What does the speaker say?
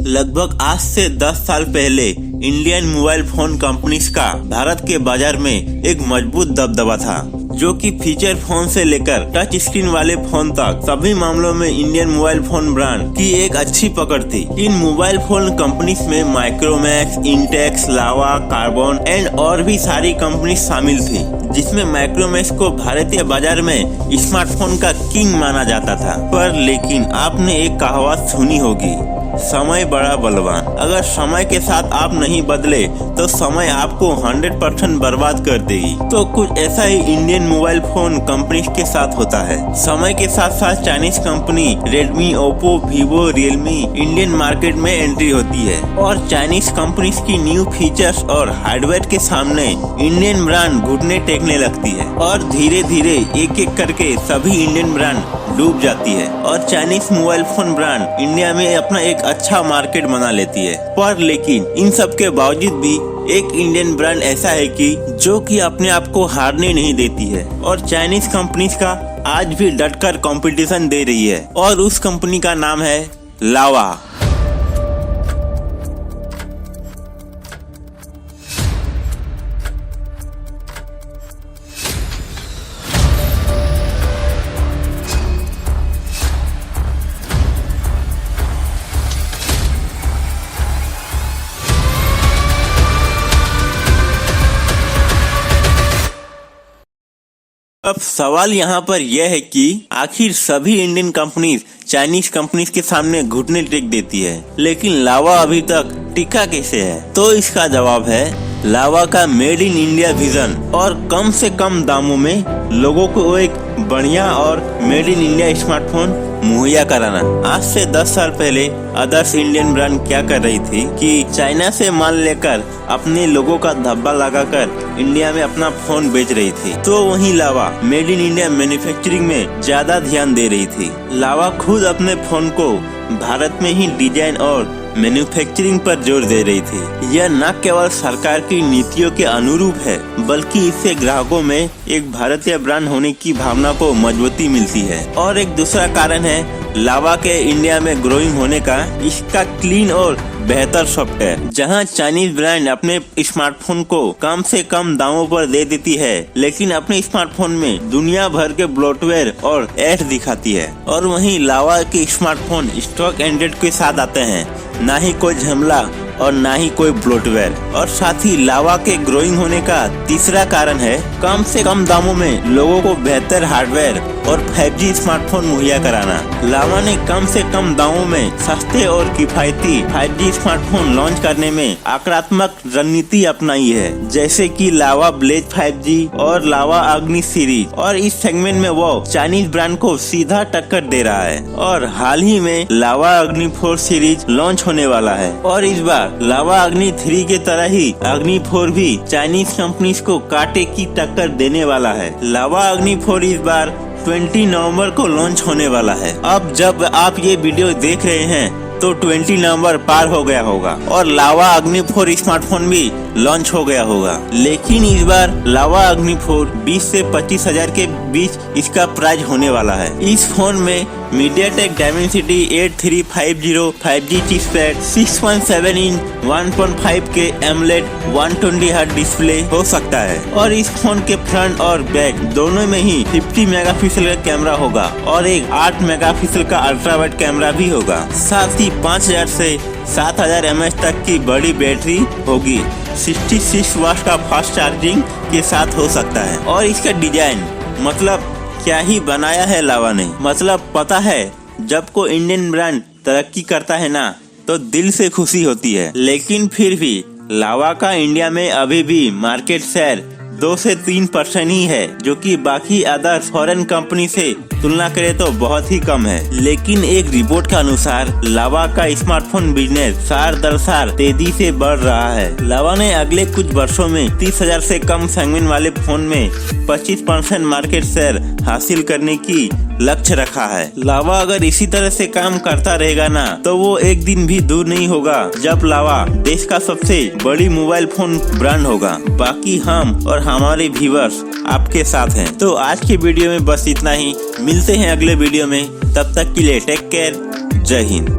लगभग आज से 10 साल पहले इंडियन मोबाइल फोन कंपनीज का भारत के बाजार में एक मजबूत दबदबा था, जो कि फीचर फोन से लेकर टच स्क्रीन वाले फोन तक सभी मामलों में इंडियन मोबाइल फोन ब्रांड की एक अच्छी पकड़ थी। इन मोबाइल फोन कंपनीज में Micromax, Intex, lava, carbon and और भी सारी कंपनी शामिल थी, जिसमें माइक्रोमैक्स को भारतीय बाजार में स्मार्टफोन का किंग माना जाता था। पर लेकिन आपने एक कहावत सुनी होगी, समय बड़ा बलवान। अगर समय के साथ आप नहीं बदले तो समय आपको 100% बर्बाद कर देगी। तो कुछ ऐसा ही इंडियन मोबाइल फोन कंपनी के साथ होता है। समय के साथ साथ Chinese company Redmi, Oppo, Vivo, Realme Indian market में एंट्री होती है और चाइनीज कंपनीज की न्यू फीचर्स और हार्डवेयर के सामने इंडियन ब्रांड घुटने टेकने लगती है और धीरे धीरे एक एक करके सभी इंडियन ब्रांड डूब जाती है और Chinese mobile phone brand India में अपना एक अच्छा मार्केट बना लेती है। पर लेकिन इन सब के बावजूद भी एक इंडियन ब्रांड ऐसा है कि जो कि अपने आप को हारने नहीं देती है और चाइनीज कंपनीज का आज भी डटकर कंपटीशन दे रही है और उस कंपनी का नाम है लावा। अब सवाल यहाँ पर यह है कि आखिर सभी इंडियन कंपनीज चाइनीज कंपनीज के सामने घुटने टेक देती है, लेकिन लावा अभी तक टिका कैसे है? तो इसका जवाब है लावा का मेड इन इंडिया विजन और कम से कम दामों में लोगों को एक बढ़िया और मेड इन इंडिया स्मार्टफोन मुहैया कराना। आज से 10 साल पहले अदर्स इंडियन ब्रांड क्या कर रही थी कि चाइना से माल लेकर अपने लोगों का धब्बा लगाकर इंडिया में अपना फोन बेच रही थी, तो वहीं लावा मेड इन इंडिया मैन्युफैक्चरिंग में ज्यादा ध्यान दे रही थी। लावा खुद अपने फोन को भारत में ही डिजाइन और मैन्युफैक्चरिंग पर जोर दे रही थी। यह न केवल सरकार की नीतियों के अनुरूप है, बल्कि इससे ग्राहकों में एक भारतीय ब्रांड होने की भावना को मजबूती मिलती है। और एक दूसरा कारण है लावा के इंडिया में ग्रोइंग होने का इसका क्लीन और बेहतर सॉफ्टवेयर। जहां चाइनीज ब्रांड अपने स्मार्टफोन को कम से कम दामों पर दे देती है, लेकिन अपने स्मार्टफोन में दुनिया भर के ब्लोटवेयर और एड दिखाती है, और वहीं लावा के स्मार्टफोन स्टॉक एंड्रॉइड के साथ आते हैं, ना ही कोई झमेला और ना ही कोई ब्लोटवेयर। और साथ ही लावा के ग्रोइंग होने का तीसरा कारण है कम से कम दामों में लोगों को बेहतर हार्डवेयर और 5G स्मार्टफोन मुहैया कराना। लावा ने कम से कम दामों में सस्ते और किफायती 5G स्मार्टफोन लॉन्च करने में आक्रामक रणनीति अपनाई है, जैसे कि लावा ब्लेज 5G और लावा अग्नि सीरीज। और इस सेगमेंट में वो चाइनीज ब्रांड को सीधा टक्कर दे रहा है और हाल ही में लावा अग्नि 4 सीरीज लॉन्च होने वाला है। और इस बार लावा अग्नि 3 के तरह ही अग्नि 4 भी चाइनीज कंपनीज को कांटे की टक्कर देने वाला है। लावा अग्नि 4 इस बार 20 नवंबर को लॉन्च होने वाला है। अब जब आप ये वीडियो देख रहे हैं तो 20 नवंबर पार हो गया होगा और लावा अग्नि 4 स्मार्टफोन भी लॉन्च हो गया होगा। लेकिन इस बार लावा अग्नि 4 20 से 25 हजार के बीच इसका प्राइस होने वाला है। इस फोन में MediaTek Dimensity 8350 5G chipset, 6.7 inch 1.5 के एमोलेड 120 हर्ट्ज डिस्प्ले हो सकता है और इस फोन के फ्रंट और बैक दोनों में ही 50 मेगापिक्सल का कैमरा होगा और एक 8 मेगापिक्सल का अल्ट्रा वाइड कैमरा भी होगा। साथ ही 5000 से 7000 mAh तक की बड़ी बैटरी होगी। 66 वाट का फास्ट चार्जिंग के साथ हो सकता है। और इसका डिजाइन मतलब क्या ही बनाया है लावा ने। मतलब पता है, जब को इंडियन ब्रांड तरक्की करता है ना, तो दिल से खुशी होती है। लेकिन फिर भी लावा का इंडिया में अभी भी मार्केट शेयर 2 से 3% ही है, जो कि बाकी अदर फॉरेन कंपनी से तुलना करें तो बहुत ही कम है। लेकिन एक रिपोर्ट के अनुसार लावा का स्मार्टफोन बिजनेस साल दर साल तेजी से बढ़ रहा है। लावा ने अगले कुछ वर्षों में 30,000 से कम सेगमेंट वाले फोन में 25% मार्केट शेयर हासिल करने की लक्ष्य रखा है। लावा अगर इसी तरह से काम करता रहेगा ना, तो वो एक दिन भी दूर नहीं होगा जब लावा देश का सबसे बड़ी मोबाइल फोन ब्रांड होगा। बाकी हम और हमारे व्यूअर्स आपके साथ हैं। तो आज की वीडियो में बस इतना ही। मिलते हैं अगले वीडियो में, तब तक के लिए टेक केयर। जय हिंद।